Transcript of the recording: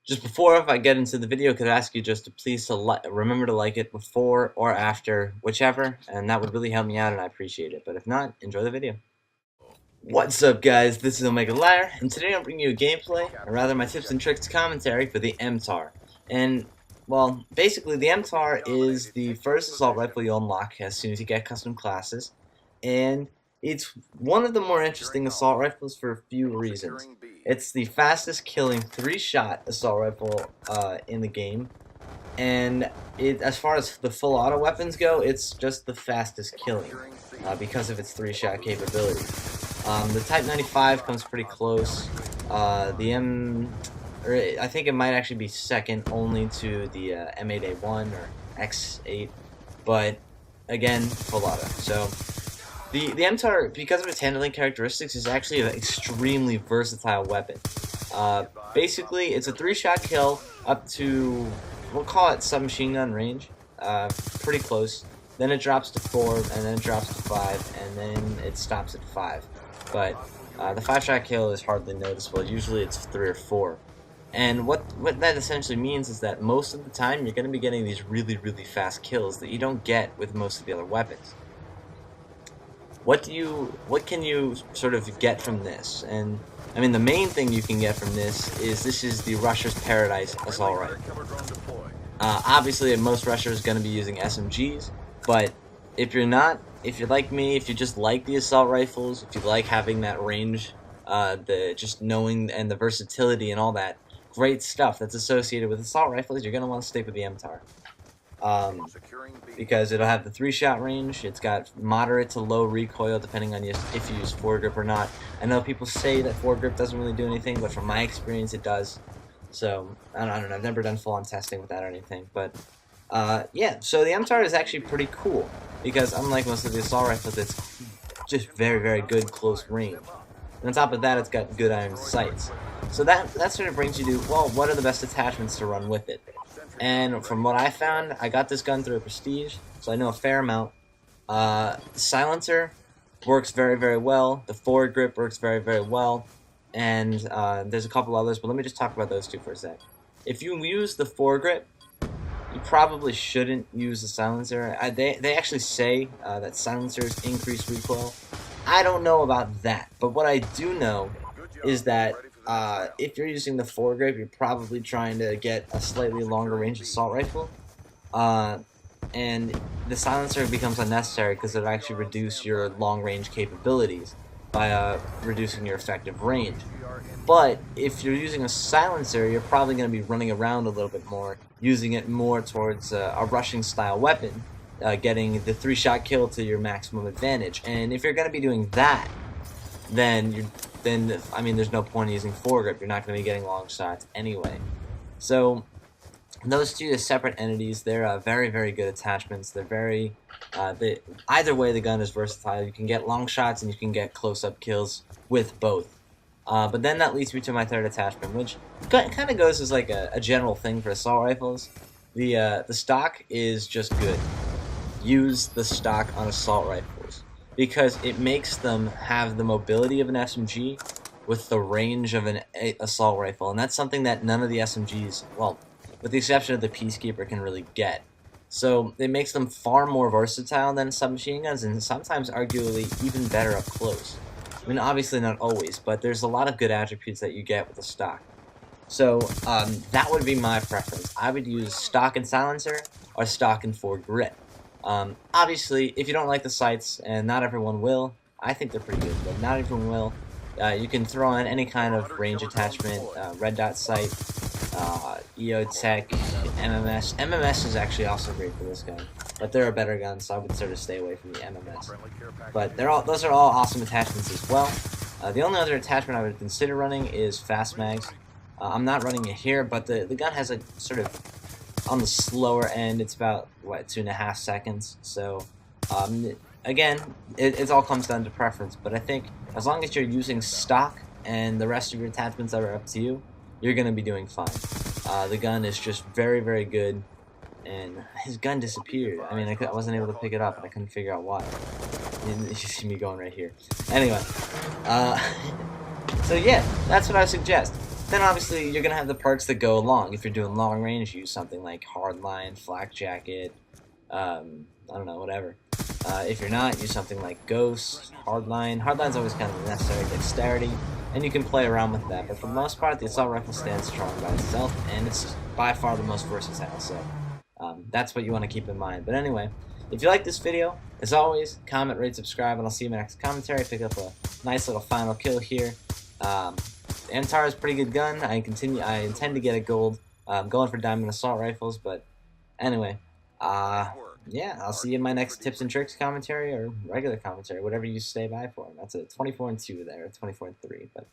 Just before, if I get into the video, could I ask you just to please remember to like it before or after, whichever, and that would really help me out and I appreciate it. But if not, enjoy the video. What's up, guys? This is OmegaLiar, and today I'm bringing you a gameplay, or rather my tips and tricks commentary for the MTAR. And, well, basically the MTAR is the first assault rifle you unlock as soon as you get custom classes, and it's one of the more interesting assault rifles for a few reasons. It's the fastest killing 3-shot assault rifle in the game, and as far as the full auto weapons go, it's just the fastest killing because of its 3-shot capability. The Type 95 comes pretty close. I think it might actually be second only to the M8A1 or X8, but again, full auto. So the MTAR, because of its handling characteristics, is actually an extremely versatile weapon. Basically, it's a 3-shot kill up to, we'll call it submachine gun range, pretty close. Then it drops to 4, and then it drops to 5, and then it stops at 5. But the 5-shot kill is hardly noticeable. Usually it's 3 or 4. And what that essentially means is that most of the time you're going to be getting these really, really fast kills that you don't get with most of the other weapons. What can you sort of get from this? And I mean, the main thing you can get from this is the Rusher's Paradise assault rifle. Obviously, most rushers are going to be using SMGs, but if you're not, if you're like me, if you just like the assault rifles, if you like having that range, the just knowing and the versatility and all that great stuff that's associated with assault rifles, you're going to want to stick with the MTAR. Because it'll have the 3-shot range, it's got moderate to low recoil depending on if you use foregrip or not. I know people say that foregrip doesn't really do anything, but from my experience it does. So, I don't know, I've never done full-on testing with that or anything, but yeah, so the MTAR is actually pretty cool, because unlike most of the assault rifles, it's just very, very good close range. And on top of that, it's got good iron sights. So that sort of brings you to, well, what are the best attachments to run with it? And from what I found, I got this gun through a Prestige, so I know a fair amount. Silencer works very, very well. The foregrip works very, very well. And there's a couple others, but let me just talk about those two for a sec. If you use the foregrip, you probably shouldn't use the silencer. They actually say that silencers increase recoil. I don't know about that, but what I do know is that if you're using the foregrip, you're probably trying to get a slightly longer range assault rifle, and the silencer becomes unnecessary because it'll actually reduce your long range capabilities by reducing your effective range. But if you're using a silencer, you're probably going to be running around a little bit more, using it more towards a rushing style weapon, getting the 3-shot kill to your maximum advantage. And if you're going to be doing that, then I mean, there's no point in using foregrip. You're not going to be getting long shots anyway. So those two are separate entities. They're very, very good attachments. They're very either way, the gun is versatile. You can get long shots and you can get close-up kills with both. But then that leads me to my third attachment, which kind of goes as like a general thing for assault rifles. The stock is just good. Use the stock on assault rifles, because it makes them have the mobility of an SMG with the range of an assault rifle, and that's something that none of the SMGs, well, with the exception of the Peacekeeper, can really get. So it makes them far more versatile than submachine guns, and sometimes arguably even better up close. I mean, obviously not always, but there's a lot of good attributes that you get with the stock. So that would be my preference. I would use stock and silencer or stock and foregrip. Obviously, if you don't like the sights, and not everyone will, I think they're pretty good, but not everyone will, you can throw in any kind of range attachment, red dot sight, EOTech, MMS. MMS is actually also great for this gun, but they're a better gun, so I would sort of stay away from the MMS. But those are all awesome attachments as well. The only other attachment I would consider running is fast mags. I'm not running it here, but the gun has a sort of, on the slower end, it's about, what, 2.5 seconds. So, again, it all comes down to preference. But I think as long as you're using stock and the rest of your attachments are up to you, you're going to be doing fine. The gun is just very, very good. And his gun disappeared. I mean, I wasn't able to pick it up, and I couldn't figure out why. You see me going right here. Anyway, so yeah, that's what I suggest. Then obviously you're going to have the perks that go along. If you're doing long range, use something like Hardline, Flak Jacket, I don't know, whatever. If you're not, use something like Ghost, Hardline. Hardline's always kind of necessary dexterity, and you can play around with that. But for the most part, the assault rifle stands strong by itself, and it's by far the most versatile. So that's what you want to keep in mind. But anyway, if you like this video, as always, comment, rate, subscribe, and I'll see you in my next commentary. Pick up a nice little final kill here. MTAR is a pretty good gun. I intend to get a gold. I'm going for diamond assault rifles, but anyway, yeah, I'll see you in my next tips and tricks commentary or regular commentary, whatever you stay by for. That's a 24 and 2 there, 24 and 3, but.